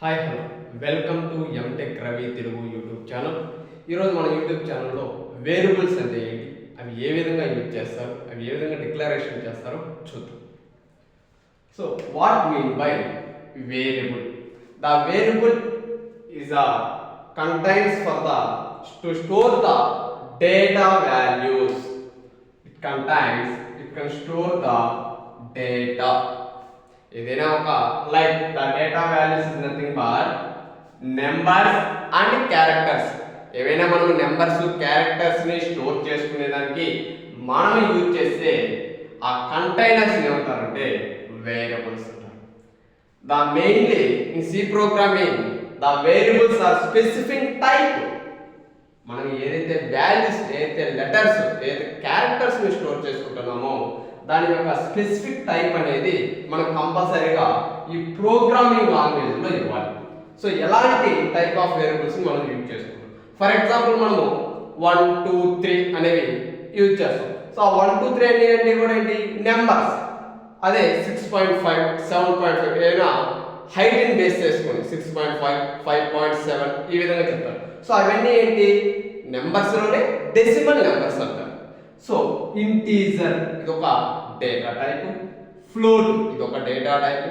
Hi hello welcome to MTech Ravi Telugu YouTube channel. ఈరోజు మన YouTube ఛానల్లో వేరియబుల్స్ అంటే ఏంటి, అవి ఏ విధంగా యూజ్ చేస్తారు, అవి ఏ విధంగా డిక్లరేషన్ చేస్తారో చూద్దాం. So what mean by variable? The variable is a contains for the to store the data values. It can store the data. ఏదైనా ఒక like the data values is nothing but numbers and characters. ఏవైనా మనం numbers characters ని store చేసుకునేదానికి మనం use చేసే ఆ containers ఏమంటారంటే వేరియబుల్స్ అంటారు. The mainly in C programming the variables are specific type. మనం ఏదైతే వాల్యూస్, ఏదైతే లెటర్స్, ఏదైతే క్యారెక్టర్స్ ని స్టోర్ చేసుకుంటున్నామో దాని యొక్క స్పెసిఫిక్ టైప్ అనేది మనం కంపల్సరీగా ఈ ప్రోగ్రామింగ్ లాంగ్వేజ్ లో ఇవ్వాలి. సో ఎలాంటి టైప్ ఆఫ్ వేరియబుల్స్ మనం యూజ్ చేసుకుంటాం. ఫర్ ఎగ్జాంపుల్ మనము 1 2 3 అనేవి యూజ్ చేస్తాం. సో 1 2 3 అనేవి కూడా ఏంటి, నెంబర్స్. అదే 6.5 7.5 ఏదైనా హైట్ ని బేస్ చేసుకొని 6.5 5.7 ఈ విధంగా చెప్తారు. సో అవన్నీ ఏంటి, నెంబర్స్ లోనే డెసిమల్ నెంబర్స్ అంటారు. సో ఇంటీజర్ ఇది ఒక డేటా టైప్, ఫ్లోట్ ఇది ఒక data type,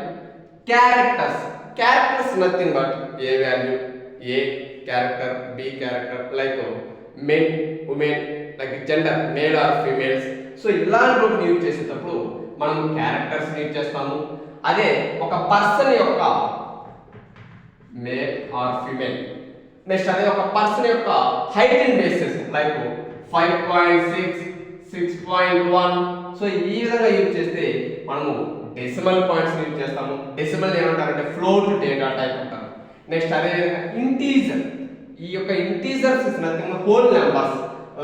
characters nothing but a value, A character, B character, like men women, like gender male or females. So ఇలాంటి వాటిని యూజ్ చేసేటప్పుడు మనం క్యారెక్టర్స్ యూజ్ చేస్తాము. అదే ఒక పర్సన్ యొక్క మేల్ ఆర్ ఫీమేల్, నెక్స్ట్ అదే ఒక పర్సన్ యొక్క హైట్ ని బేస్ చేసి లైక్ 5.6 6.1. సో ఈ విధంగా యూజ్ చేస్తే మనము డెసిమల్ పాయింట్స్ యూజ్ చేస్తాము. డెసిమల్ ఏమంటారంటే ఫ్లోట్ డేటా టైప్ అంటారు. నెక్స్ట్ అదే విధంగా ఇంటీజర్, ఈ యొక్క integers is nothing whole numbers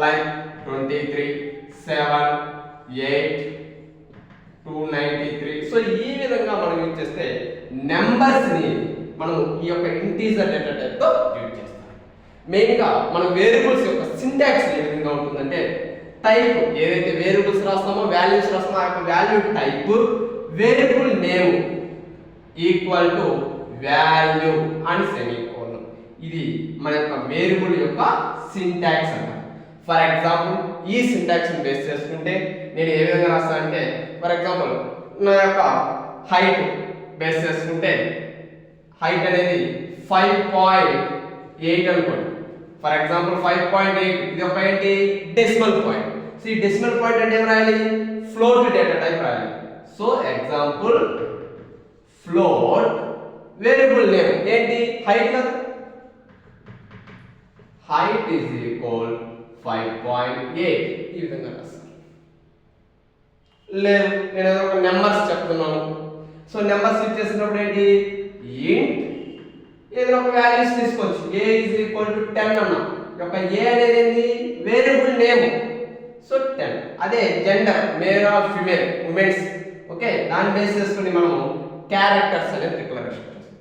like 23 7 8 293. So ఈ విధంగా మనం యూజ్ చేస్తే నెంబర్స్ ని మనం ఈ యొక్క ఇంటీజర్ డేటా టైప్ తో యూజ్ చేస్తాం. మెయిన్ గా మన వేరియబుల్స్ యొక్క సింటాక్స్ ఏ విధంగా ఉంటుందంటే, టైప్ ఏదైతే వేరియబుల్స్ రాస్తామో, వాల్యూస్ రాస్తామో, ఆ యొక్క value type, variable name equal to value and semicolon. ఇది మన యొక్క వేరియబుల్ యొక్క సింటాక్స్ అంటారు. ఫర్ ఎగ్జాంపుల్ ఈ సింటాక్స్ ని బేస్ చేసుకుంటే నేను ఏ విధంగా రాస్తానంటే, ఫర్ ఎగ్జాంపుల్ నా యొక్క హైట్ బేస్ చేసుకుంటే హైట్ అనేది 5.8 అనుకోండి. ఫర్ ఎగ్జాంపుల్ 5.8 ఇది ఒక ఏంటి, డెసిమల్ పాయింట్. సో ఈ డెసిమల్ పాయింట్ అంటే ఏం రాయాలి, ఫ్లోట్ డేటా టైప్ రాయాలి. So example float variable name ఏంటి, హైట్ కదా, హైట్ ఈజ్ ఈక్వల్ 5.8 ఈ విధంగా రాస్తాను. లేదు నేను ఒక నెంబర్స్ చెప్తున్నాను. సో నెంబర్స్ యూజ్ చేసినప్పుడు ఏంటి, ఇంట్ ఏదైనా ఒక వాల్యూస్ తీసుకోవచ్చు. a is equal to 10 అన్నాం. యొక్క a అనేది ఏంది, వేరియబుల్ నేమ్. సో 10. అదే gender male or female women's, okay, దాన్ని బేస్ చేసుకుని మనం క్యారెక్టర్స్ అనేది డిక్లరేషన్ చేస్తాం.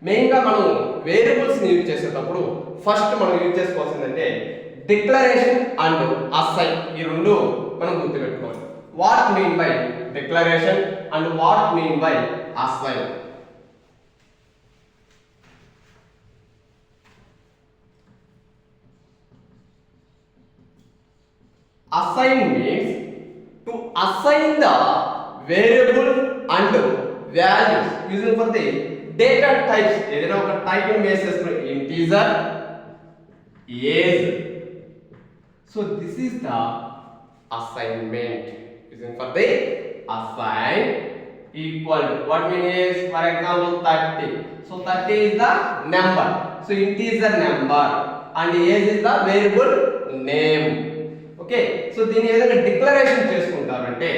మెయిన్ గా మనం వేరియబుల్స్ ని యూజ్ చేసేటప్పుడు ఫస్ట్ మనం యూజ్ చేసుకోవాల్సిందంటే డిక్లరేషన్ అండ్ అసైన్. ఈ రెండు మనం గుర్తుపెట్టుకోవాలి. What mean by declaration and what mean by assign? Assign means to assign the variable and values using for the data types. ఏదైనా ఒక టైప్ ని బేస్ చేసుకుని integer, age. So this is the assignment using for the assign equal to what means, for example 30. So 30 is the number, so integer number, and age is the variable name. Okay, so దీన్ని ఏదైనా declaration చేసుకుంటారంటే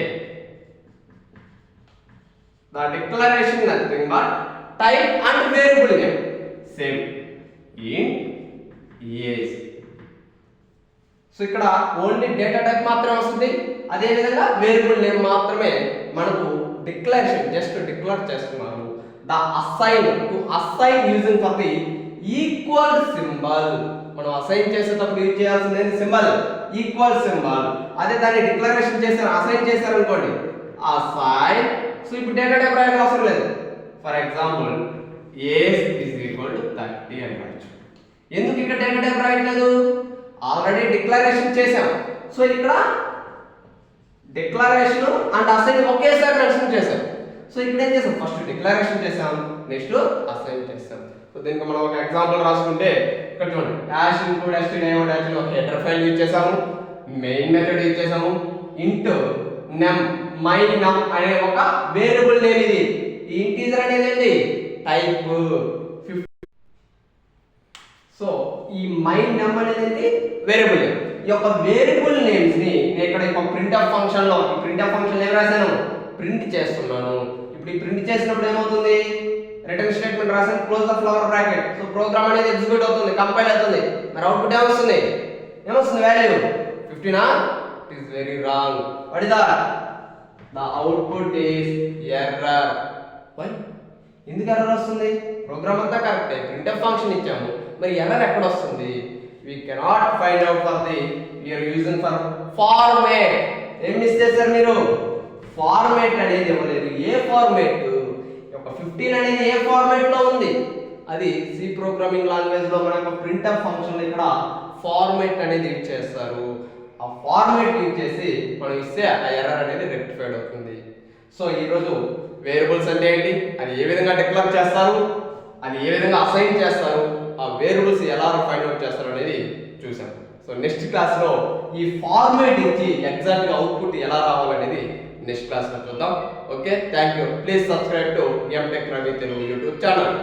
the declaration nothing but type and variable name same int age. So ఇక్కడ only data type మాత్రమే వస్తుంది. అదే విధంగా variable name మాత్రమే మనకు డిక్లరేషన్ జస్ట్ డిక్లేర్ చేస్తున్నాము. The assign to assign using for the equal symbol. మనం అసైన్ చేసేటప్పుడు యూజ్ చేయాల్సిన సింబల్ ఈక్వల్ సింబల్. అదే దాన్ని డిక్లరేషన్ చేశారు, అసైన్ చేశారు అనుకోండి, అసైన్. సో ఇప్పుడు డేటా టైప్ రాయడం అవసరం లేదు. For example age is equal to 30 అని రాయొచ్చు. ఎందుకు ఇక్కడ డేటా టైప్ రాయట్లేదు? ఆల్రెడీ డిక్లరేషన్ చేసాం. సో ఇక్కడ డిక్లరేషన్ అండ్ అసైన్ ఒకేసారి మెన్షన్ చేసాం. సో ఇక్కడ ఏం చేసాం? ఫస్ట్ డిక్లరేషన్ చేసాం, నెక్స్ట్ అసైన్ చేసాం. సో దీనికి మనం ఒక ఎగ్జాంపుల్ రాసుకుంటే ఇక్కడ చూడండి, డాష్ ఇంక్లూడ్ stdio డాష్ ఒక హెడర్ ఫైల్ యూజ్ చేసాము, మెయిన్ మెథడ్ యూజ్ చేసాము, ఇంట్ num my num అనే ఒక వేరియబుల్ నేమ్ ఇది. ఈ ఇంటీజర్ అనేది ఏంటి? టైప్ 50. సో ఈ my num అనేది వేరియబుల్ నేమ్. ఈ యొక్క వేరియబుల్ నేమ్స్ ని నేను ఇక్కడ ఒక ప్రింట్ఎఫ్ ఫంక్షన్ లో ఈ ప్రింట్ఎఫ్ ఫంక్షన్ ఏం రాశాను? ప్రింట్ చేస్తున్నాను. ఇప్పుడు ఈ ప్రింట్ చేసినప్పుడు ఏమవుతుంది? రిటర్న్ స్టేట్మెంట్ రాసాను, close the flower bracket. So program అనేది ఎగ్జిక్యూట్ అవుతుంది, కంపైల్ అవుతుంది. మరి అవుట్పుట్ ఏమొస్తుంది? వాల్యూ 15 ఆ? It is very wrong. What is the output is error. Why? ఎందుకు ఎర్రర్ వస్తుంది? ప్రోగ్రామ్ అంతా కరెక్టే, ప్రింట్ఎఫ్ ఫంక్షన్ ఇచ్చాము, మరి ఎర్రర్ ఎక్కడ వస్తుంది? we cannot find out for the we are using for format. ఏం మిస్ చేశారు మీరు? ఫార్మాట్ అనేది ఇవ్వలేదు. ఏ ఫార్మాట్? ఒక 15 అనేది ఏ ఫార్మాట్ లో ఉంది? అది సి ప్రోగ్రామింగ్ లాంగ్వేజ్ లో మనకు ప్రింట్ఎఫ్ ఫంక్షన్ ఇక్కడ ఫార్మాట్ అనేది యూజ్ చేస్తారు. ఆ ఫార్మాట్ యూజ్ చేసి మనం ఇస్తే ఆ ఎర్రర్ అనేది రెక్టిఫైడ్ అవుతుంది. సో ఈ రోజు వేరియబుల్స్ అంటే ఏంటి, అది ఏ విధంగా డిక్లేర్ చేస్తారు, అది ఏ విధంగా అసైన్ చేస్తారు, ఆ వేరియబుల్స్ ఎలా ఫైండ్ అవుట్ చేస్తారు అనేది చూసాం. సో నెక్స్ట్ క్లాస్ లో ఈ ఫార్మాట్ ఇచ్చి ఎగ్జాక్ట్ గా అవుట్పుట్ ఎలా రావాలనేది నెక్స్ట్ క్లాస్ లో చూద్దాం. Okay, thank you. Please subscribe to MTech Ravi Telugu YouTube channel.